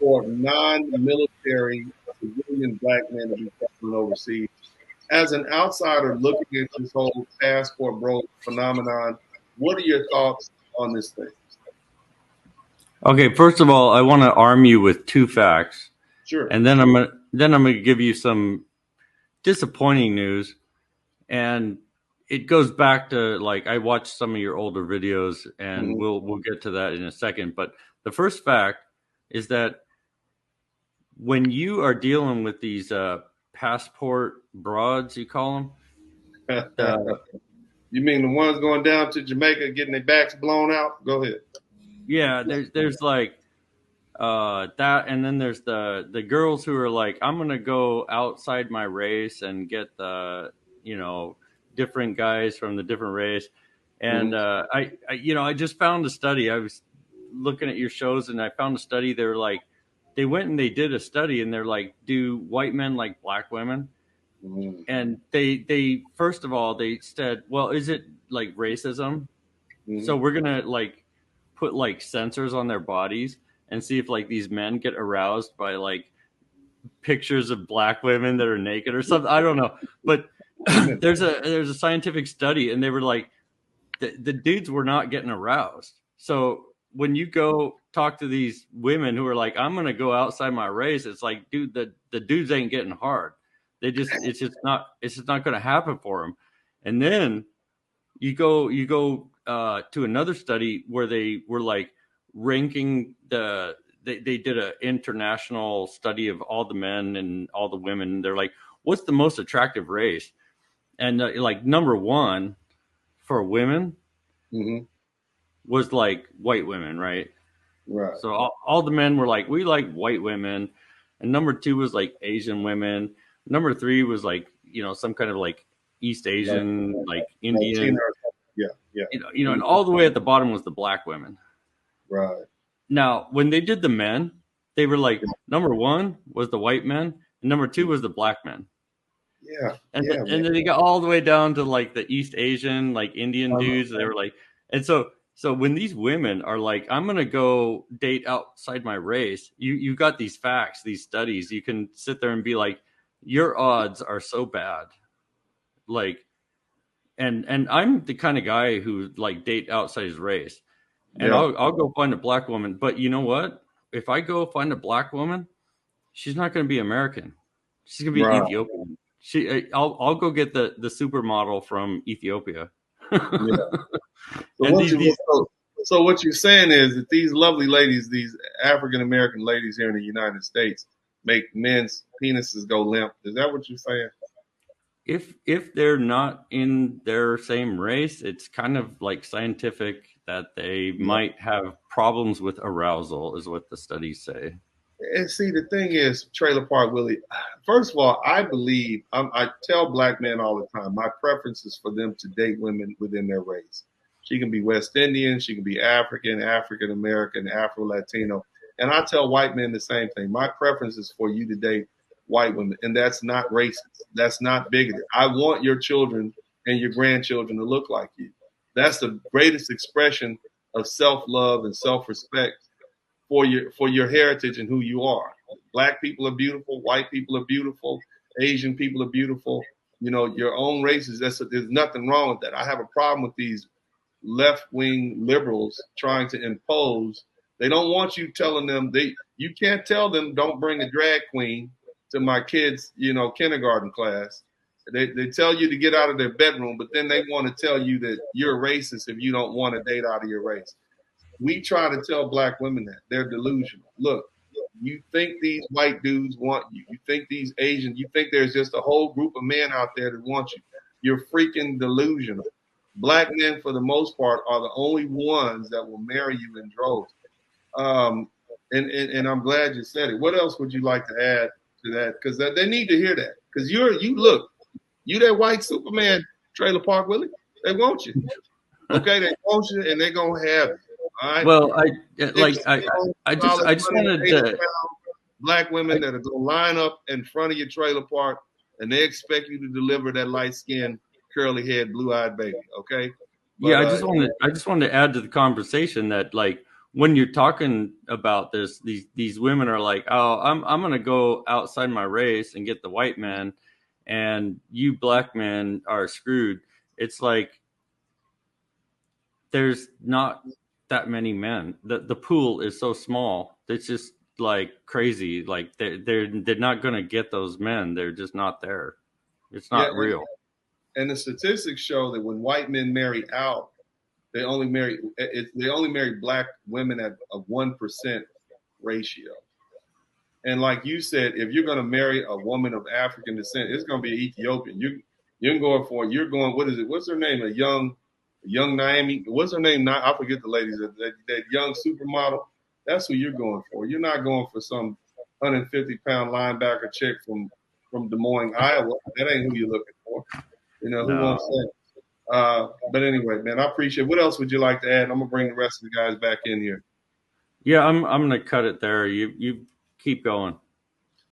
for non-military civilian black men to be traveling overseas. As an outsider looking at this whole passport bro phenomenon, what are your thoughts on this thing? Okay, first of all, I want to arm you with two facts, Sure. and then I'm gonna give you some disappointing news, and it goes back to, like, I watched some of your older videos, and we'll get to that in a second. But the first fact is that when you are dealing with these passport broads, you call them, You mean the ones going down to Jamaica getting their backs blown out? Go ahead. yeah, there's like that, and then there's the girls who are like, I'm gonna go outside my race and get the different guys from the different race. And I just found a study. I was looking at your shows, and I found a study. They were like, they went and they did a study, and they're like, do white men like black women? And they first of all, they said, well, is it like racism? So we're gonna like put like sensors on their bodies and see if like these men get aroused by like pictures of black women that are naked or something. I don't know, but there's a scientific study, and they were like, the dudes were not getting aroused. So when you go talk to these women who are like, I'm gonna go outside my race, it's like, dude, the dudes ain't getting hard. It's just not gonna happen for them. And then you go to another study where they were like ranking they did an international study of all the men and all the women. They're like, what's the most attractive race? And like number one for women was like white women, right? Right. So all the men were like, we like white women. And number two was like Asian women. Number three was like, some kind of like East Asian, like Indian. Yeah. And all the way at the bottom was the black women. Right. Now, when they did the men, they were like, number one was the white men, and number two was the black men. Yeah. And then they got all the way down to like the East Asian, like Indian dudes. They were like, and so when these women are like, I'm gonna go date outside my race, you got these facts, these studies. You can sit there and be like, your odds are so bad. Like, and I'm the kind of guy who like date outside his race. And I'll go find a black woman. But you know what? If I go find a black woman, she's not going to be American. She's going to be Ethiopian. I'll go get the supermodel from Ethiopia. So what you're saying is that these lovely ladies, these African American ladies here in the United States, make men's penises go limp. Is that what you're saying? If they're not in their same race, it's kind of like scientific that they might have problems with arousal, is what the studies say. And see, the thing is, Trailer Park Willie, first of all, I believe, I tell black men all the time, my preference is for them to date women within their race. She can be West Indian, she can be African, African American, Afro-Latino. And I tell white men the same thing. My preference is for you to date white women, and that's not racist. That's not bigoted. I want your children and your grandchildren to look like you. That's the greatest expression of self-love and self-respect for your heritage and who you are. Black people are beautiful. White people are beautiful. Asian people are beautiful. Your own races. There's nothing wrong with that. I have a problem with these left-wing liberals trying to impose. They don't want you telling them you can't tell them don't bring a drag queen to my kids, kindergarten class. They tell you to get out of their bedroom, but then they want to tell you that you're a racist if you don't want to date out of your race. We try to tell black women that. They're delusional. Look, you think these white dudes want you. You think these Asians, you think there's just a whole group of men out there that want you. You're freaking delusional. Black men, for the most part, are the only ones that will marry you in droves. And I'm glad you said it. What else would you like to add to that? Because they need to hear that. Because you that white Superman, Trailer Park Willie, they want you. Okay, they want you, and they're gonna have it. All right. Well, I just wanted to black women that are gonna line up in front of your trailer park, and they expect you to deliver that light skinned, curly haired, blue eyed baby. Okay. But, I just wanted to add to the conversation that like when you're talking about this, these women are like, oh, I'm gonna go outside my race and get the white man, and you black men are screwed. It's like there's not that many men. The pool is so small. It's just like crazy. Like they're not gonna get those men. They're just not there. It's Yeah, not real. and the statistics show that when white men marry out, they only marry black women at a 1% ratio. And like you said, if you're going to marry a woman of African descent, it's going to be Ethiopian. You're going for you're going. What is it? What's her name? A young Naomi. What's her name? I forget the ladies. That young supermodel. That's who you're going for. You're not going for some 150-pound linebacker chick from Des Moines, Iowa. That ain't who you're looking for. Who No. wants that? But anyway, man, I appreciate it. What else would you like to add? I'm gonna bring the rest of the guys back in here. Yeah, I'm gonna cut it there. You keep going.